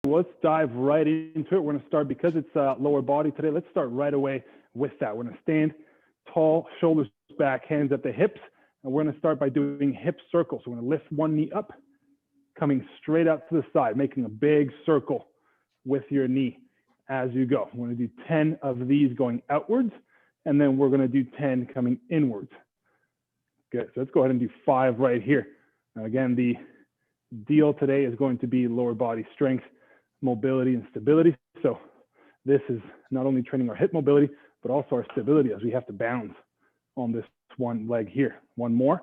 let's dive right into it. We're going to start, because it's lower body today, let's start right away with that. We're going to stand tall, shoulders back, hands at the hips. And we're going to start by doing hip circles. So we're going to lift one knee up, coming straight out to the side, making a big circle with your knee as you go. We're going to do 10 of these going outwards, and then we're going to do 10 coming inwards. Good. So let's go ahead and do 5 right here. Now again, the deal today is going to be lower body strength, mobility, and stability. So this is not only training our hip mobility, but also our stability, as we have to balance on this one leg here. One more.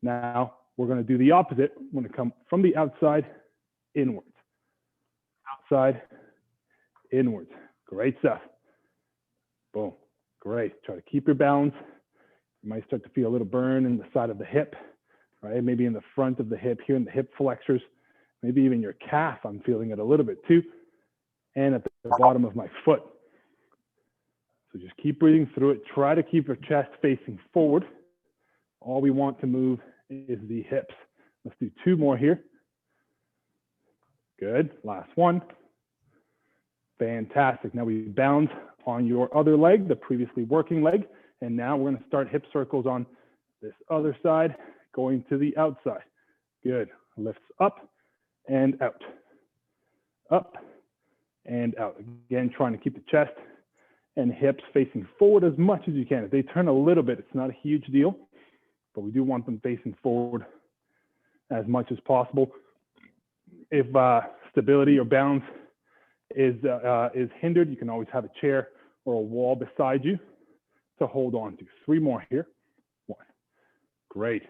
Now we're going to do the opposite. We're going to come from the outside inwards. Outside, inwards. Great stuff. Boom. Great. Try to keep your balance. You might start to feel a little burn in the side of the hip, right? Maybe in the front of the hip here in the hip flexors, maybe even your calf. I'm feeling it a little bit too. And at the bottom of my foot. So just keep breathing through it. Try to keep your chest facing forward. All we want to move is the hips. Let's do 2 more here. Good. Last one. Fantastic. Now we balance on your other leg, the previously working leg. And now we're going to start hip circles on this other side, going to the outside. Good. Lifts up and out. Up and out. Again, trying to keep the chest and hips facing forward as much as you can. If they turn a little bit, it's not a huge deal, but we do want them facing forward as much as possible. If stability or balance is hindered, you can always have a chair or a wall beside you to hold on to. 3 more here. 1. Great.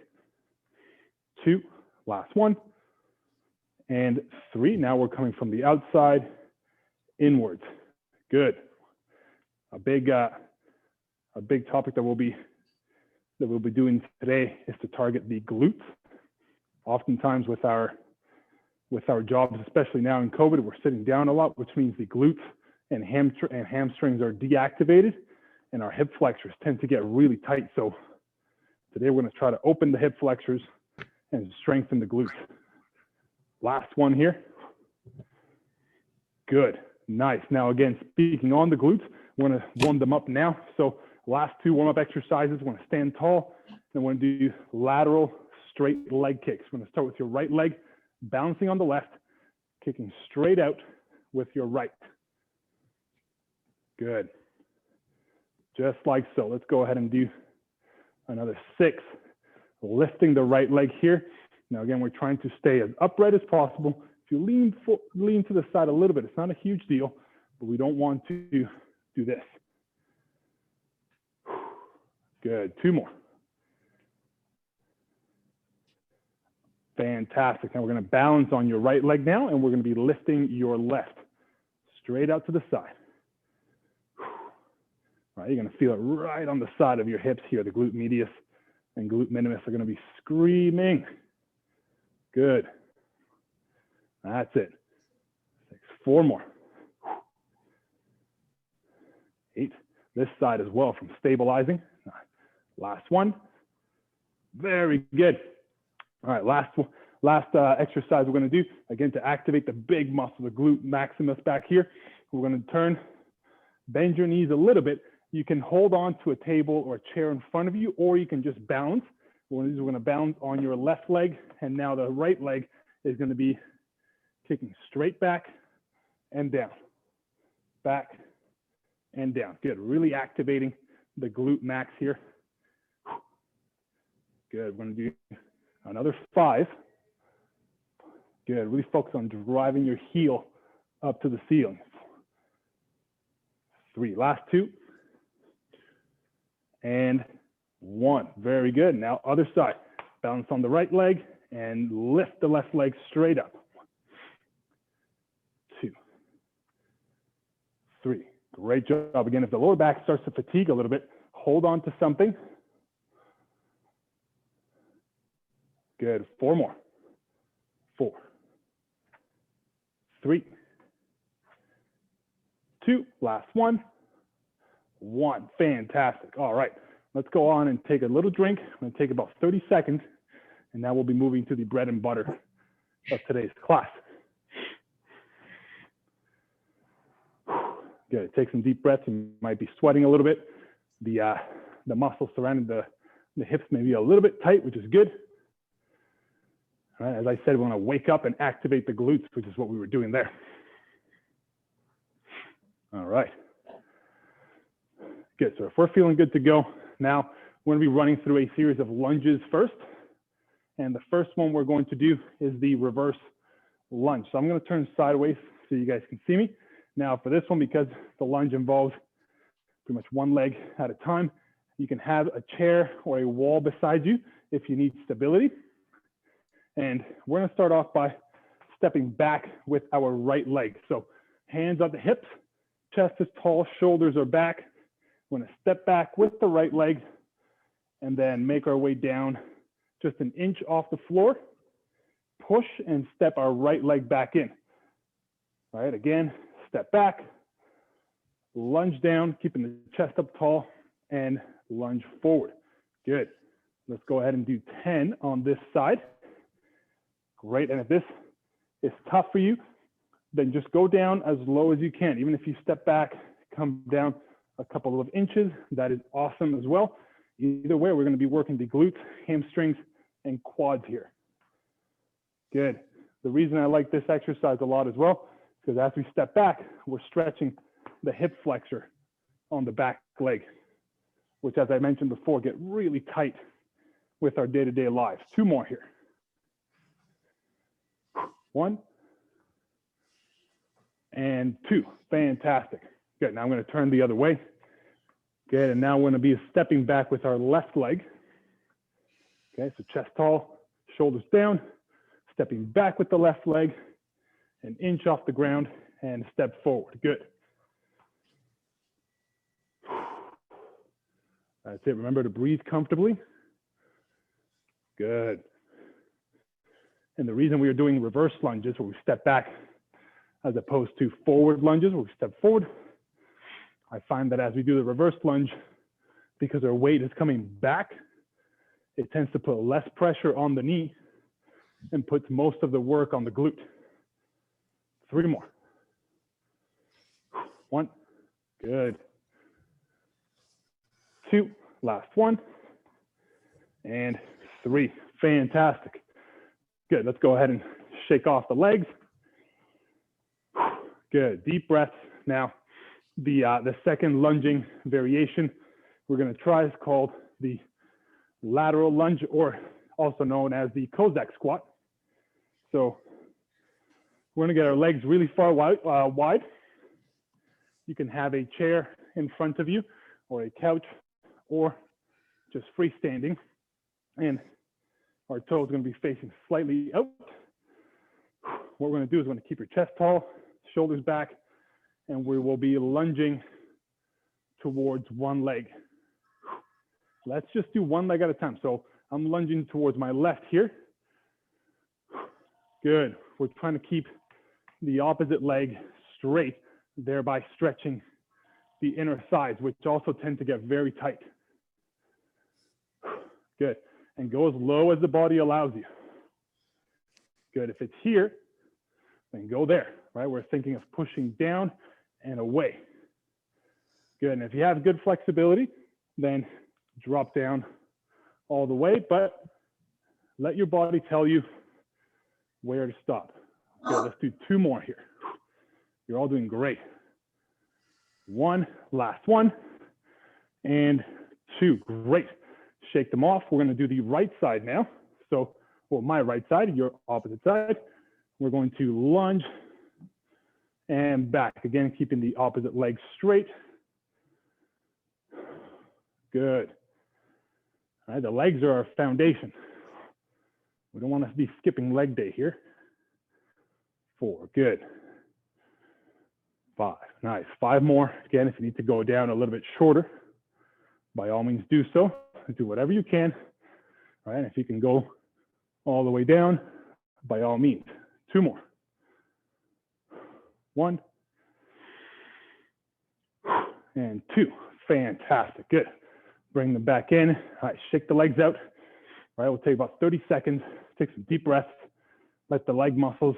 2. Last one. And 3. Now we're coming from the outside inwards. Good. A big topic that we'll be doing today is to target the glutes. Oftentimes with our jobs, especially now in COVID, we're sitting down a lot, which means the glutes and hamstrings are deactivated, and our hip flexors tend to get really tight. So today we're going to try to open the hip flexors and strengthen the glutes. Last one here. Good. Nice. Now again, speaking on the glutes, we're going to warm them up now. So last 2 warm-up exercises, we're going to stand tall, and we're going to do lateral straight leg kicks. We're going to start with your right leg, bouncing on the left, kicking straight out with your right. Good. Just like so. Let's go ahead and do another 6. Lifting the right leg here. Now again, we're trying to stay as upright as possible. If you lean to the side a little bit, it's not a huge deal, but we don't want to do this. Good. 2 more. Fantastic. Now we're going to balance on your right leg now, and we're going to be lifting your left straight out to the side. All right, you're going to feel it right on the side of your hips here. The glute medius and glute minimus are going to be screaming. Good. That's it. 6. 4 more. 8. This side as well from stabilizing. Last one. Very good. All right, last exercise we're going to do, again, to activate the big muscle, the glute maximus back here. We're going to bend your knees a little bit. You can hold on to a table or a chair in front of you, or you can just balance. We're going to balance on your left leg, and now the right leg is going to be kicking straight back and down. Back and down. Good. Really activating the glute max here. Good. We're going to do another 5. Good. Really focus on driving your heel up to the ceiling. 3. Last 2. And 1. Very good. Now other side. Balance on the right leg and lift the left leg straight up. 1, 2, 3. Great job. Again, if the lower back starts to fatigue a little bit, hold on to something. Good. 4 more. 4, 3, 2. Last 1. 1. Fantastic. All right. Let's go on and take a little drink. I'm going to take about 30 seconds, and now we'll be moving to the bread and butter of today's class. Good. Take some deep breaths. You might be sweating a little bit. The muscles surrounding the hips may be a little bit tight, which is good. All right, as I said, we want to wake up and activate the glutes, which is what we were doing there. All right. Good. So if we're feeling good to go, now we're going to be running through a series of lunges first. And the first one we're going to do is the reverse lunge. So I'm going to turn sideways so you guys can see me. Now for this one, because the lunge involves pretty much one leg at a time, you can have a chair or a wall beside you if you need stability. And we're going to start off by stepping back with our right leg. So hands on the hips, chest is tall, shoulders are back. We're going to step back with the right leg and then make our way down just an inch off the floor, push and step our right leg back in. All right, again, step back, lunge down, keeping the chest up tall, and lunge forward. Good. Let's go ahead and do 10 on this side. Great, and if this is tough for you, then just go down as low as you can. Even if you step back, come down a couple of inches, that is awesome as well. Either way, we're going to be working the glutes, hamstrings, and quads here. Good. The reason I like this exercise a lot as well, because as we step back, we're stretching the hip flexor on the back leg, which, as I mentioned before, get really tight with our day-to-day lives. 2 more here. 1 and 2. Fantastic. Good. Now I'm going to turn the other way. Good. And now we're going to be stepping back with our left leg. Okay, so chest tall, shoulders down, stepping back with the left leg, an inch off the ground, and step forward. Good. That's it. Remember to breathe comfortably. Good. And the reason we are doing reverse lunges, where we step back as opposed to forward lunges, where we step forward, I find that as we do the reverse lunge, because our weight is coming back, it tends to put less pressure on the knee and puts most of the work on the glute. 3 more. 1. Good. 2. Last 1. And 3. Fantastic. Good. Let's go ahead and shake off the legs. Good. Deep breaths. Now, the second lunging variation we're going to try is called the lateral lunge, or also known as the Cossack squat. So we're going to get our legs really far wide. You can have a chair in front of you, or a couch, or just freestanding. And our toes are going to be facing slightly out. What we're going to do is we're going to keep your chest tall, shoulders back, and we will be lunging towards one leg. Let's just do one leg at a time. So I'm lunging towards my left here. Good. We're trying to keep the opposite leg straight, thereby stretching the inner thighs, which also tend to get very tight. Good. And go as low as the body allows you. Good. If it's here, then go there, right? We're thinking of pushing down and away. Good. And if you have good flexibility, then drop down all the way, but let your body tell you where to stop. Okay, let's do 2 more here. You're all doing great. 1, last 1, and 2. Great. Shake them off. We're going to do the right side now. So, well, my right side, your opposite side. We're going to lunge and back. Again, keeping the opposite leg straight. Good. All right, the legs are our foundation. We don't want to be skipping leg day here. 4, good. 5, nice. 5 more. Again, if you need to go down a little bit shorter, by all means do so. Do whatever you can. All right, if you can go all the way down, by all means. 2 more. 1 and 2. Fantastic. Good. Bring them back in. All right, shake the legs out. All right, we'll take about 30 seconds. Take some deep breaths. Let the leg muscles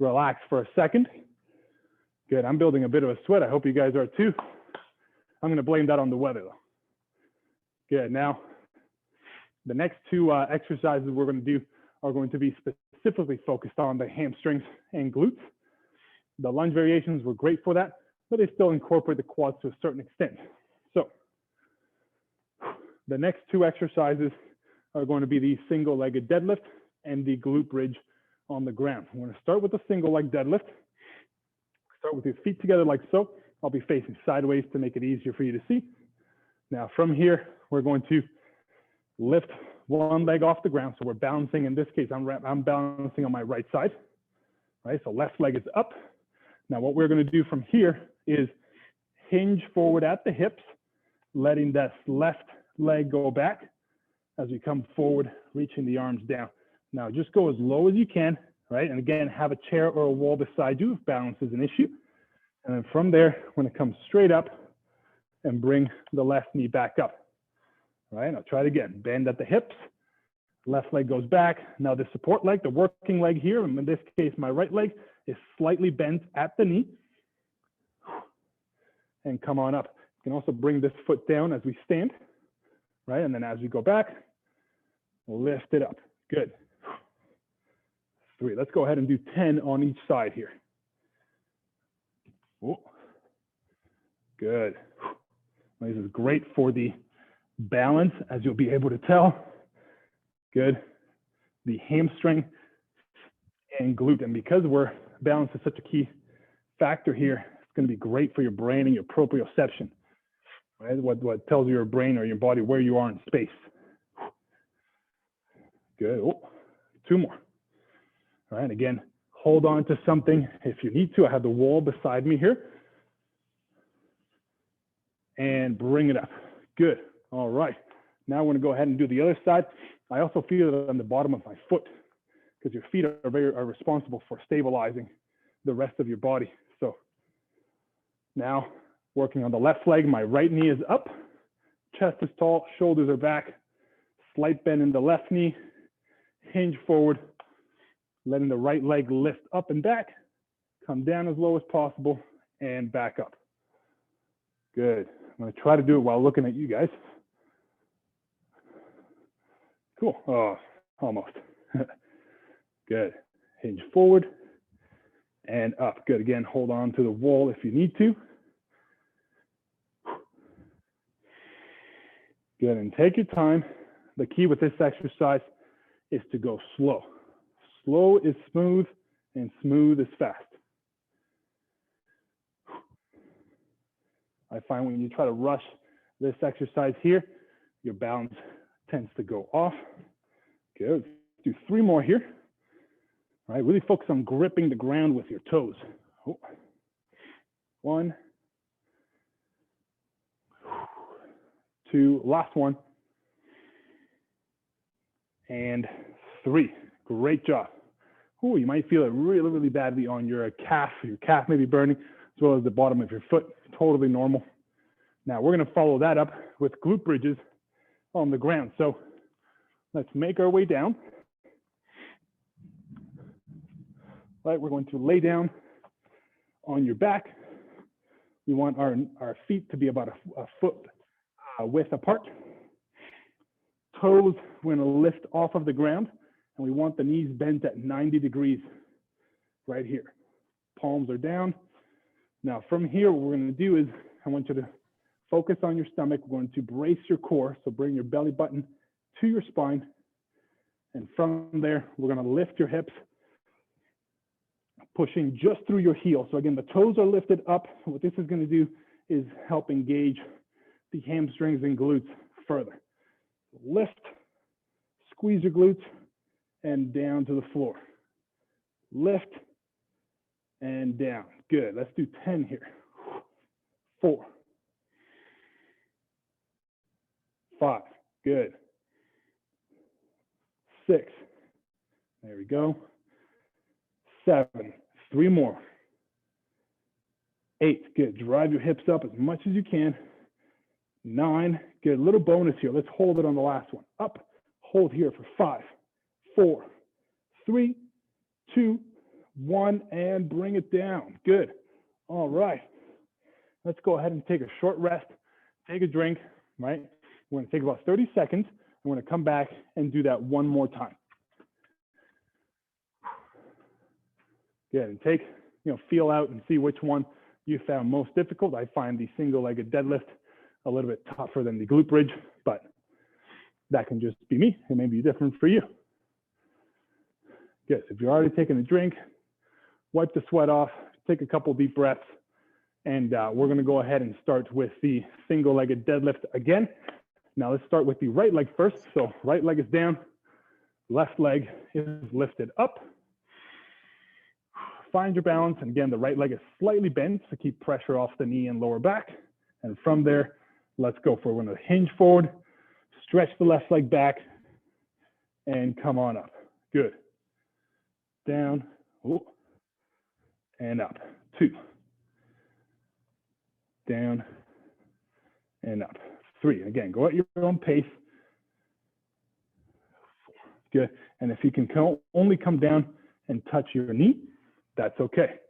relax for a second. Good. I'm building a bit of a sweat. I hope you guys are too. I'm going to blame that on the weather though. Good. Now, the next two exercises we're going to do are going to be specifically focused on the hamstrings and glutes. The lunge variations were great for that, but they still incorporate the quads to a certain extent. So the next two exercises are going to be the single-legged deadlift and the glute bridge on the ground. I'm going to start with the single-leg deadlift. Start with your feet together like so. I'll be facing sideways to make it easier for you to see. Now from here, we're going to lift one leg off the ground. So we're balancing. In this case, I'm balancing on my right side. Right, so left leg is up. Now what we're going to do from here is hinge forward at the hips, letting that left leg go back as we come forward, reaching the arms down. Now just go as low as you can, right? And again, have a chair or a wall beside you if balance is an issue. And then from there, we're going to come straight up and bring the left knee back up. All right, I'll try it again. Bend at the hips, left leg goes back. Now the support leg, the working leg here, in this case, my right leg is slightly bent at the knee. And come on up. You can also bring this foot down as we stand, right? And then as we go back, lift it up. Good. 3. Let's go ahead and do 10 on each side here. Oh, good. This is great for the balance, as you'll be able to tell. Good. The hamstring and glute. And because balance is such a key factor here, it's going to be great for your brain and your proprioception. Right? What tells your brain or your body where you are in space. Good. Oh, 2 more. All right. Again, hold on to something if you need to. I have the wall beside me here. And bring it up. Good. All right. Now we're going to go ahead and do the other side. I also feel it on the bottom of my foot because your feet are responsible for stabilizing the rest of your body. So now working on the left leg, my right knee is up, chest is tall, shoulders are back, slight bend in the left knee, hinge forward, letting the right leg lift up and back, come down as low as possible, and back up. Good. I'm going to try to do it while looking at you guys. Cool. Oh, almost. Good. Hinge forward and up. Good. Again, hold on to the wall if you need to. Good. And take your time. The key with this exercise is to go slow. Slow is smooth and smooth is fast. I find when you try to rush this exercise here, your balance tends to go off. Good. Let's do 3 more here. All right, really focus on gripping the ground with your toes. 1, 2, last one. And 3. Great job. Oh, you might feel it really, really badly on your calf. Your calf may be burning, as well as the bottom of your foot. Totally normal. Now we're going to follow that up with glute bridges on the ground. So let's make our way down. Right, we're going to lay down on your back. We want our feet to be about a foot width apart. Toes, we're going to lift off of the ground, and we want the knees bent at 90 degrees right here. Palms are down. Now from here, what we're going to do is I want you to focus on your stomach. We're going to brace your core. So bring your belly button to your spine. And from there, we're going to lift your hips, pushing just through your heel. So again, the toes are lifted up. What this is going to do is help engage the hamstrings and glutes further. Lift, squeeze your glutes, and down to the floor. Lift, and down. Good. Let's do 10 here. 4, 5. Good. 6. There we go. 7. 3 more. 8. Good. Drive your hips up as much as you can. 9. Good. Little bonus here. Let's hold it on the last one. Up. Hold here for 5, 4, 3, 2, 1, and bring it down. Good. All right. Let's go ahead and take a short rest, take a drink, right? We're gonna take about 30 seconds. And we're gonna come back and do that one more time. Good, and take, feel out and see which one you found most difficult. I find the single-legged deadlift a little bit tougher than the glute bridge, but that can just be me. It may be different for you. Good, so if you're already taking a drink, wipe the sweat off, take a couple deep breaths, and we're gonna go ahead and start with the single-legged deadlift again. Now let's start with the right leg first. So right leg is down, left leg is lifted up. Find your balance, and again, the right leg is slightly bent, so keep pressure off the knee and lower back. And from there, let's go for, we're gonna hinge forward, stretch the left leg back, and come on up. Good. Down, and up. 2. Down, and up. 3. Again, go at your own pace. 4. Good. And if you can only come down and touch your knee, that's okay,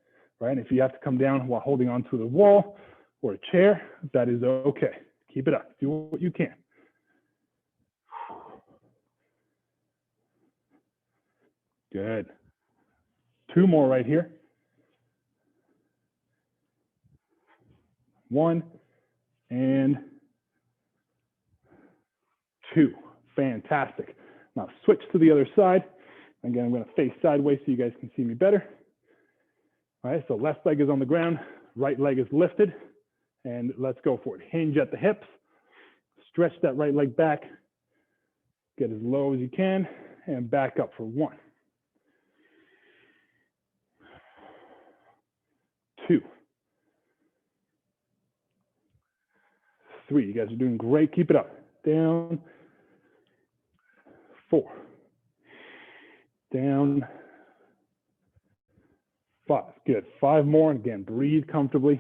right? And if you have to come down while holding onto the wall or a chair, that is okay. Keep it up. Do what you can. Good. 2 more right here. 1 and 2. Fantastic. Now switch to the other side. Again, I'm going to face sideways so you guys can see me better. All right, so left leg is on the ground, right leg is lifted, and let's go for it. Hinge at the hips, stretch that right leg back, get as low as you can, and back up for 1. 2. 3, you guys are doing great, keep it up. Down. 4. Down. 5, good. 5 more, and again, breathe comfortably.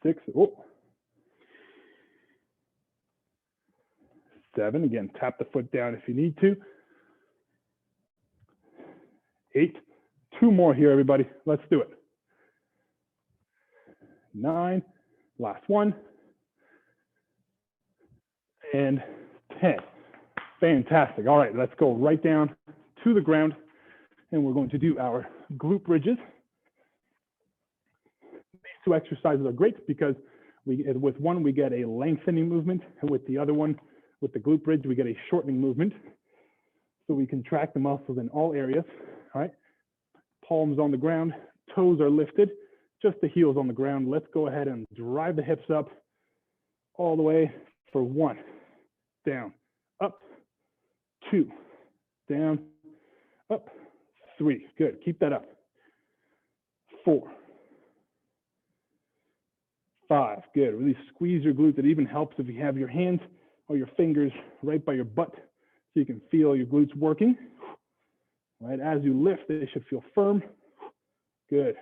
6, 7, again, tap the foot down if you need to. 8, 2 more here, everybody. Let's do it. 9, last one. And 10. Fantastic. All right, let's go right down to the ground, and we're going to do our glute bridges. These 2 exercises are great because with one, we get a lengthening movement, and with the other one, with the glute bridge, we get a shortening movement. So we contract the muscles in all areas, all right? Palms on the ground, toes are lifted, just the heels on the ground. Let's go ahead and drive the hips up all the way for 1, down, up, 2, down, up, 3, good, keep that up. 4, 5, good, really squeeze your glutes. It even helps if you have your hands or your fingers right by your butt so you can feel your glutes working. Right, as you lift, they should feel firm. Good.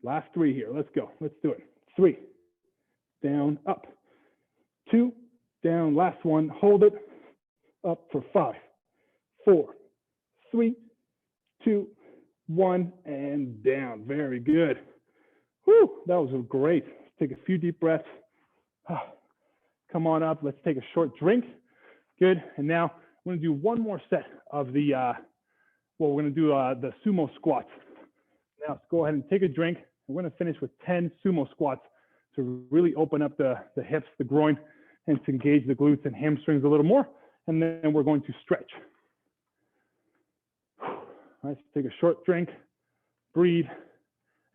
Last 3 here, let's go, let's do it. 3, down, up, 2, down, last one, hold it, up for 5, 4, 3, 2, 1, and down. Very good. Whew, that was great. Let's take a few deep breaths. Come on up, let's take a short drink. Good, and now we're gonna do one more set of the, we're gonna do the sumo squats. Now let's go ahead and take a drink. We're gonna finish with 10 sumo squats to really open up the hips, the groin, and to engage the glutes and hamstrings a little more. And then we're going to stretch. All right, so take a short drink, breathe,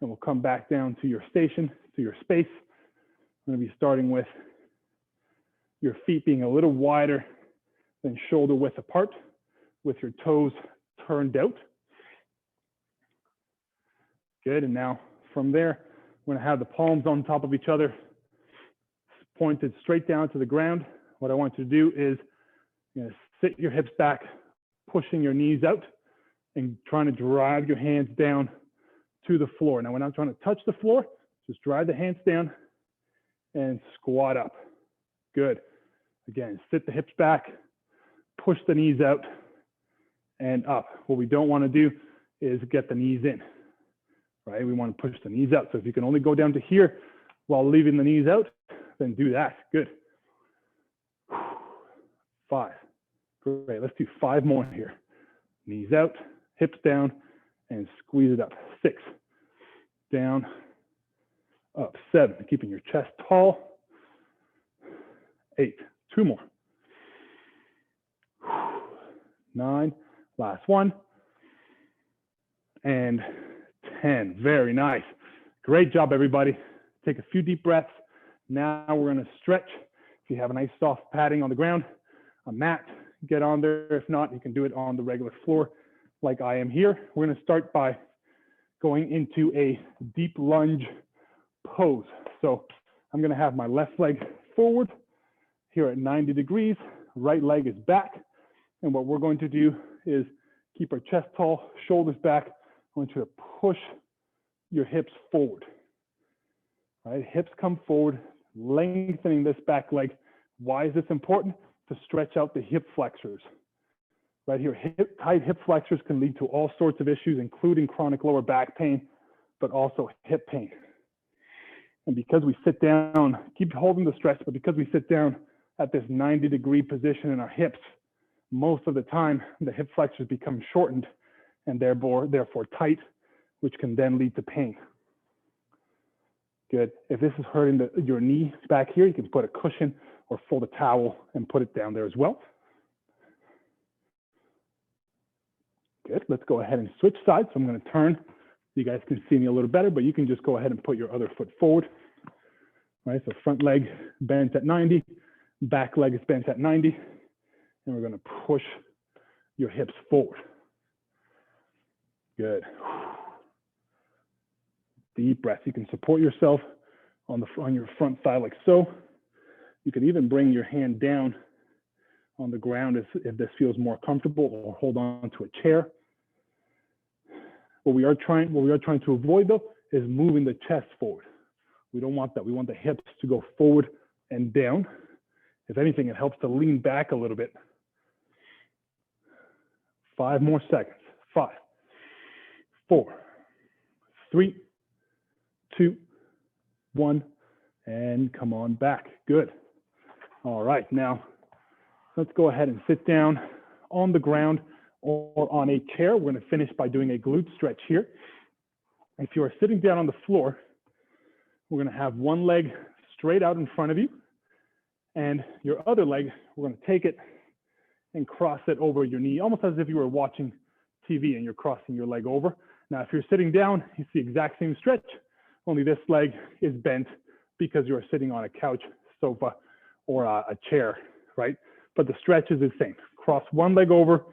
and we'll come back down to your station, to your space. I'm gonna be starting with your feet being a little wider than shoulder width apart, with your toes turned out. Good, and now from there, we're gonna have the palms on top of each other, pointed straight down to the ground. What I want you to do is sit your hips back, pushing your knees out, and trying to drive your hands down to the floor. Now, we're not trying to touch the floor, just drive the hands down and squat up. Good. Again, sit the hips back, push the knees out, and up. What we don't want to do is get the knees in, right? We want to push the knees out. So if you can only go down to here while leaving the knees out, then do that. Good. 5. Great. Let's do 5 more here. Knees out, hips down, and squeeze it up. 6. Down, up. 7. Keeping your chest tall. 8. 2 more. 9. Last one. And 10. Very nice. Great job, everybody. Take a few deep breaths. Now we're going to stretch. If you have a nice soft padding on the ground, a mat, get on there. If not, you can do it on the regular floor like I am here. We're going to start by going into a deep lunge pose. So I'm going to have my left leg forward here at 90 degrees. Right leg is back. And what we're going to do is keep our chest tall, shoulders back. I want you to push your hips forward. All right, hips come forward, lengthening this back leg. Why is this important? To stretch out the hip flexors. Right here, tight hip flexors can lead to all sorts of issues, including chronic lower back pain, but also hip pain. And because we sit down, keep holding the stretch, but because we sit down at this 90-degree position in our hips, most of the time, the hip flexors become shortened and therefore tight, which can then lead to pain. Good. If this is hurting your knee back here, you can put a cushion or fold a towel and put it down there as well. Good. Let's go ahead and switch sides. So I'm going to turn so you guys can see me a little better, but you can just go ahead and put your other foot forward. All right, so front leg bent at 90, back leg is bent at 90, and we're going to push your hips forward. Good. Deep breath. You can support yourself on your front thigh like so. You can even bring your hand down on the ground if this feels more comfortable, or hold on to a chair. What we are trying to avoid though is moving the chest forward. We don't want that. We want the hips to go forward and down. If anything, it helps to lean back a little bit. 5 more seconds. 5, 4, 3, 2, 1, and come on back. Good. All right, now let's go ahead and sit down on the ground or on a chair. We're going to finish by doing a glute stretch here. If you are sitting down on the floor, we're going to have one leg straight out in front of you, and your other leg, we're going to take it and cross it over your knee, almost as if you were watching TV and you're crossing your leg over. Now, if you're sitting down, it's the exact same stretch, only this leg is bent because you're sitting on a couch, sofa, or a chair, right? But the stretch is the same. Cross one leg over,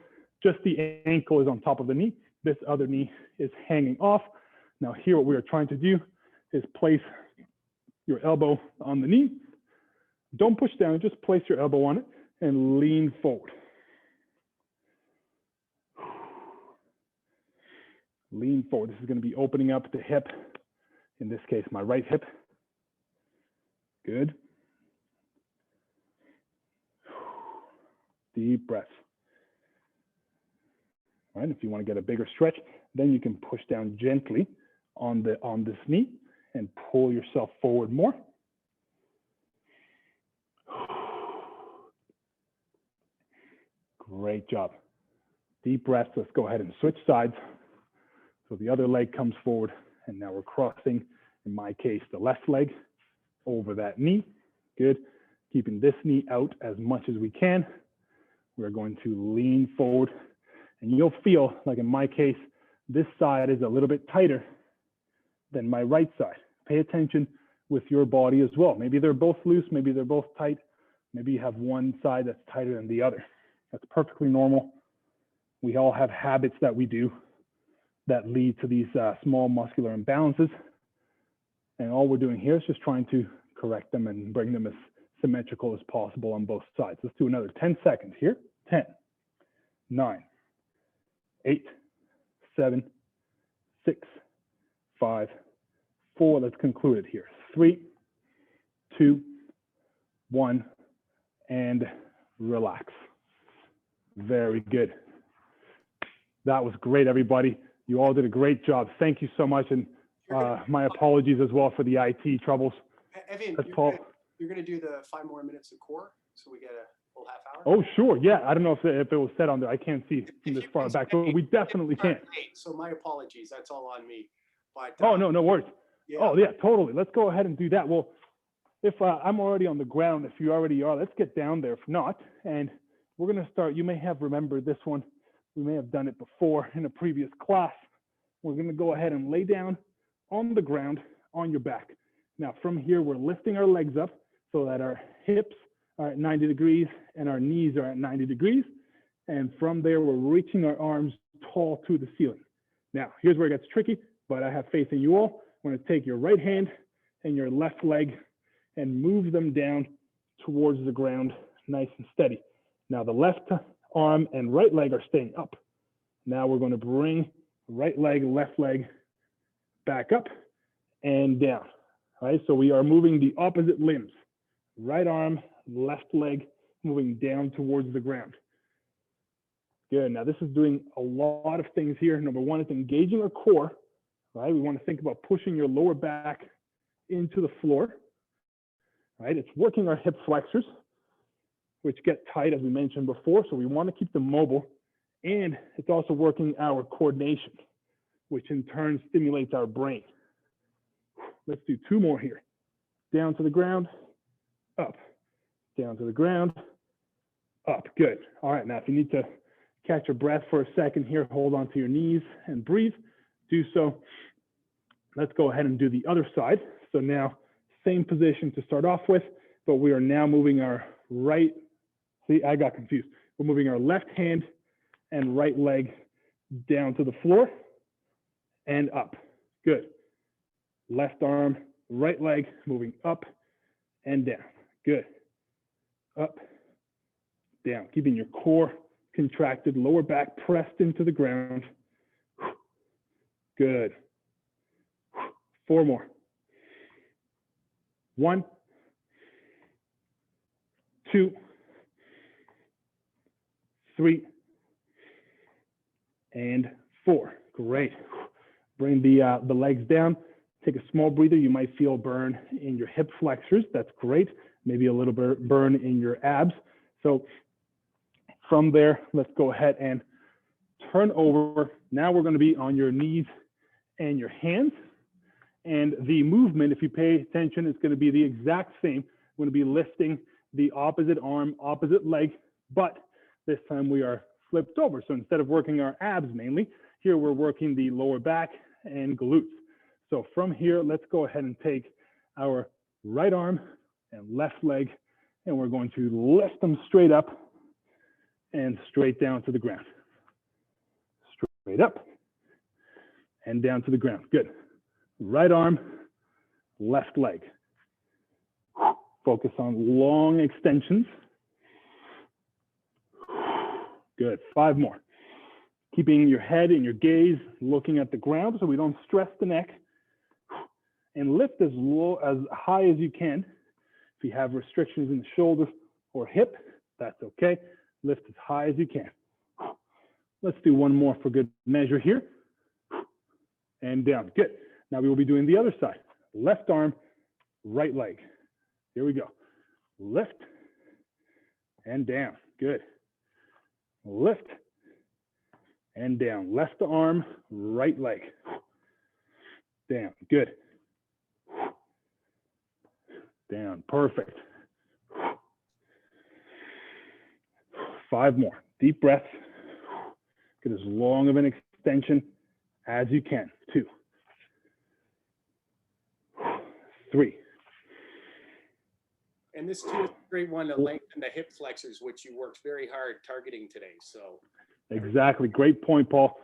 just the ankle is on top of the knee. This other knee is hanging off. Now here, what we are trying to do is place your elbow on the knee. Don't push down, just place your elbow on it and lean forward. Lean forward. This is going to be opening up the hip. In this case, my right hip. Good. Deep breath. All right, if you want to get a bigger stretch, then you can push down gently on this knee and pull yourself forward more. Great job. Deep breaths. Let's go ahead and switch sides. So the other leg comes forward, and now we're crossing, in my case, the left leg over that knee. Good. Keeping this knee out as much as we can. We're going to lean forward, and you'll feel like in my case, this side is a little bit tighter than my right side. Pay attention with your body as well. Maybe they're both loose, maybe they're both tight. Maybe you have one side that's tighter than the other. That's perfectly normal. We all have habits that we do that lead to these small muscular imbalances. And all we're doing here is just trying to correct them and bring them as symmetrical as possible on both sides. Let's do another 10 seconds here. 10, 9, 8, 7, 6, 5, 4. Let's conclude it here. 3, 2, 1, and relax. Very good. That was great, everybody. You all did a great job. Thank you so much. And my apologies as well for the IT troubles. Evan, you're going to do the 5 more minutes of core, so we get a full half hour? Oh, sure. Yeah. I don't know if it was set on there. I can't see from this far back, but we definitely can. So my apologies. That's all on me. But, oh, no worries. Yeah. Oh, yeah, totally. Let's go ahead and do that. Well, if I'm already on the ground, if you already are, let's get down there. If not, and we're going to start. You may have remembered this one. We may have done it before in a previous class. We're going to go ahead and lay down on the ground on your back. Now, from here, we're lifting our legs up so that our hips are at 90 degrees and our knees are at 90 degrees. And from there, we're reaching our arms tall to the ceiling. Now, here's where it gets tricky, but I have faith in you all. I'm going to take your right hand and your left leg and move them down towards the ground, nice and steady. Now, the left arm and right leg are staying up. Now we're going to bring right leg, left leg back up and down. All right, so we are moving the opposite limbs. Right arm, left leg, moving down towards the ground. Good. Now this is doing a lot of things here. Number one, it's engaging our core. Right, we want to think about pushing your lower back into the floor. Right, it's working our hip flexors, which get tight as we mentioned before. So we want to keep them mobile, and it's also working our coordination, which in turn stimulates our brain. Let's do 2 more here. Down to the ground, up, down to the ground, up. Good. All right, now if you need to catch your breath for a second here, hold on to your knees and breathe. Do so. Let's go ahead and do the other side. So now, same position to start off with, but we are now moving our right, see, I got confused. We're moving our left hand and right leg down to the floor and up. Good. Left arm, right leg, moving up and down. Good. Up, down. Keeping your core contracted, lower back pressed into the ground. Good. 4 more. 1, 2, 3, and 4. Great. Bring the legs down. Take a small breather. You might feel burn in your hip flexors. That's great. Maybe a little bit burn in your abs. So from there, let's go ahead and turn over. Now we're going to be on your knees and your hands. And the movement, if you pay attention, is going to be the exact same. We're going to be lifting the opposite arm, opposite leg, but this time we are flipped over. So instead of working our abs mainly, here we're working the lower back and glutes. So from here, let's go ahead and take our right arm and left leg, and we're going to lift them straight up and straight down to the ground. Straight up and down to the ground. Good. Right arm, left leg. Focus on long extensions. Good. 5 more. Keeping your head and your gaze looking at the ground so we don't stress the neck. And lift as low, as high as you can. If you have restrictions in the shoulder or hip, that's okay. Lift as high as you can. Let's do 1 more for good measure here. And down. Good. Now we will be doing the other side. Left arm, right leg. Here we go. Lift and down. Good. Lift and down. Left arm, right leg. Down. Good. Down. Perfect. 5 more. Deep breaths. Get as long of an extension as you can. 2. 3. And this too is a great one to lengthen the hip flexors, which you worked very hard targeting today. So exactly. Great point, Paul.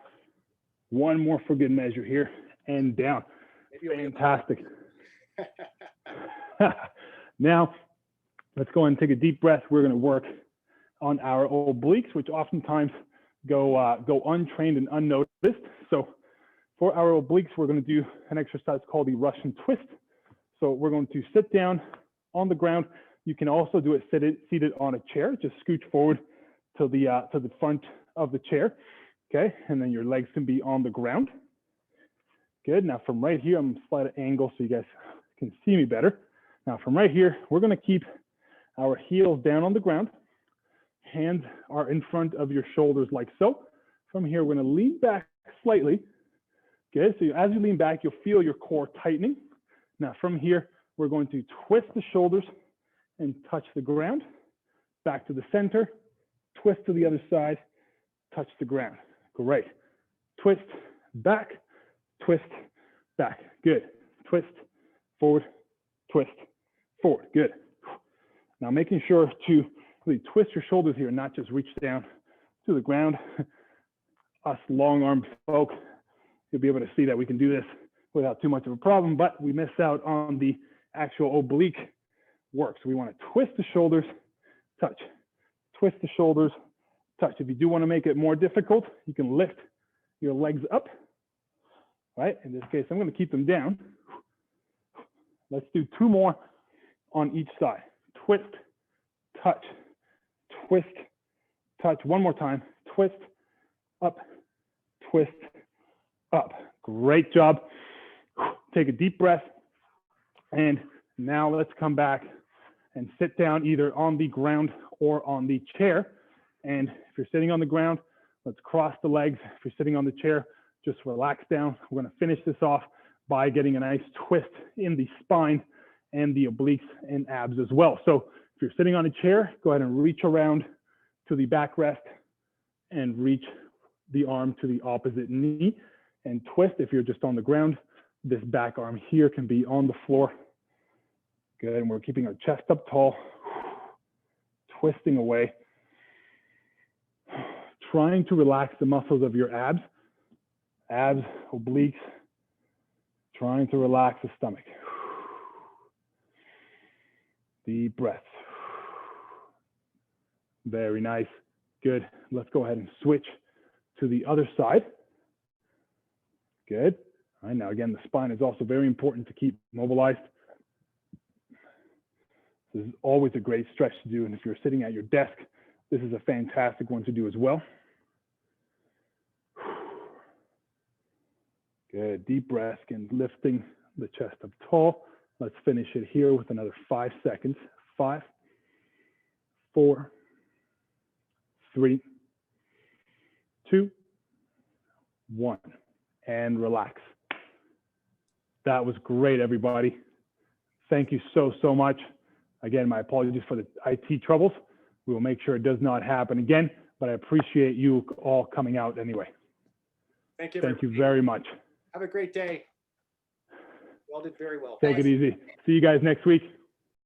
1 more for good measure here and down. Fantastic. Now, let's go ahead and take a deep breath. We're going to work on our obliques, which oftentimes go untrained and unnoticed. So for our obliques, we're going to do an exercise called the Russian twist. So we're going to sit down on the ground. You can also do it seated on a chair. Just scooch forward to the front of the chair. Okay, and then your legs can be on the ground. Good. Now from right here, I'm going to slight angle so you guys can see me better. Now from right here, we're going to keep our heels down on the ground. Hands are in front of your shoulders like so. From here, we're going to lean back slightly. Okay, so as you lean back, you'll feel your core tightening. Now from here, we're going to twist the shoulders and touch the ground. Back to the center, twist to the other side, touch the ground. Great. Twist, back, twist, back. Good. Twist, forward, twist, forward. Good. Now making sure to really twist your shoulders here, not just reach down to the ground. Us long-armed folk, you'll be able to see that we can do this without too much of a problem, but we miss out on the actual oblique work. So we want to twist the shoulders, touch, twist the shoulders, touch. If you do want to make it more difficult, you can lift your legs up, right? In this case, I'm going to keep them down. Let's do 2 more on each side. Twist, touch, twist, touch. 1 more time. Twist, up, twist, up. Great job. Take a deep breath. And now let's come back and sit down either on the ground or on the chair. And if you're sitting on the ground, let's cross the legs. If you're sitting on the chair, just relax down. We're going to finish this off by getting a nice twist in the spine and the obliques and abs as well. So if you're sitting on a chair, go ahead and reach around to the backrest and reach the arm to the opposite knee and twist. If you're just on the ground, this back arm here can be on the floor. Good, and we're keeping our chest up tall, twisting away, trying to relax the muscles of your abs, obliques, trying to relax the stomach. Deep breaths. Very nice. Good. Let's go ahead and switch to the other side. Good. All right, now again, the spine is also very important to keep mobilized. This is always a great stretch to do, and if you're sitting at your desk, this is a fantastic one to do as well. Good. Deep breath and lifting the chest up tall. Let's finish it here with another 5 seconds. 5, 4, 3, 2, 1, and relax. That was great, everybody. Thank you so, so much. Again, my apologies for the IT troubles. We will make sure it does not happen again, but I appreciate you all coming out anyway. Thank you. Thank you very much. Have a great day. You all did very well. Take it easy. See you guys next week.